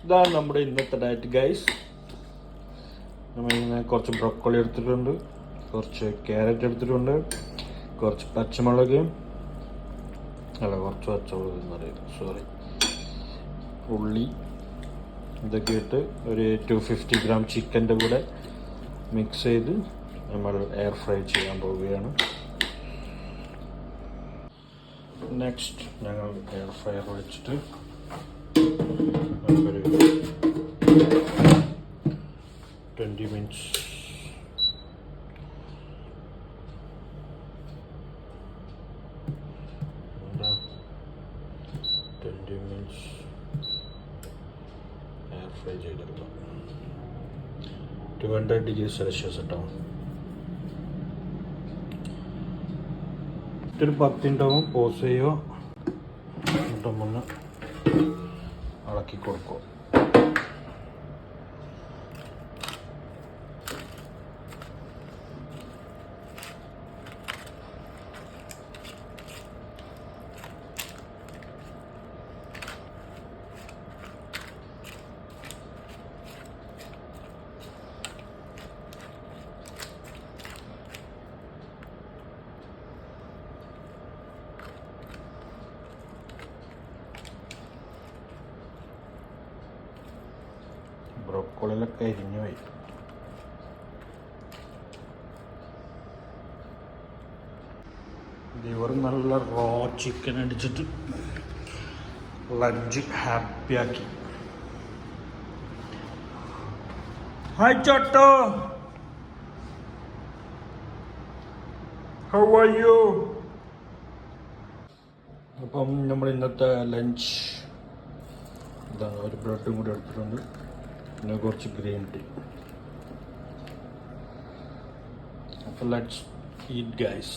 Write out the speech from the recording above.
ഇതാണ് നമ്മുടെ ഇന്നത്തെ ഡയറ്റ് ഗൈസ്. നമ്മളിങ്ങനെ കുറച്ച് ബ്രോക്കോളി എടുത്തിട്ടുണ്ട്, കുറച്ച് ക്യാരറ്റ് എടുത്തിട്ടുണ്ട്, കുറച്ച് പച്ചമുളക് കുറച്ച് പച്ചമുളക് എന്നറിയില്ല, സോറി, ഉള്ളി, ഇതൊക്കെ ഇട്ട് ഒരു 250 ഗ്രാം ചിക്കൻ്റെ കൂടെ മിക്സ് ചെയ്ത് നമ്മൾ എയർ ഫ്രൈ ചെയ്യാൻ പോവുകയാണ്. നെക്സ്റ്റ് ഞങ്ങൾ എയർ ഫ്രയർ വെച്ചിട്ട് നമുക്കൊരു 20 minutes എയർ ഫ്രൈ ചെയ്തെടുക്കാം. 200 ഡിഗ്രി സെൽഷ്യസ് കേട്ടോ. ഒരു 10 മിനിറ്റാവും പോസ് ചെയ്യുക, എന്നിട്ട് മുന്നേ ഇളക്കി കൊടുക്കുക. ബ്രോക്കോളിലൊക്കെ അരിഞ്ഞു പോയി. ഇവർ നല്ല റോ ചിക്കൻ അടിച്ചിട്ട് ലഞ്ച് ഹാപ്പിയാക്കി. Hi Chotto, how are you? അപ്പം നമ്മൾ ഇന്നത്തെ ലഞ്ച് ഇതാണ്. ഒരു ബ്രെഡും കൂടി എടുത്തിട്ടുണ്ട്, പിന്നെ കുറച്ച് ഗ്രീൻ ടീ. അപ്പോൾ ലെറ്റ്സ് ഈറ്റ് ഗൈസ്.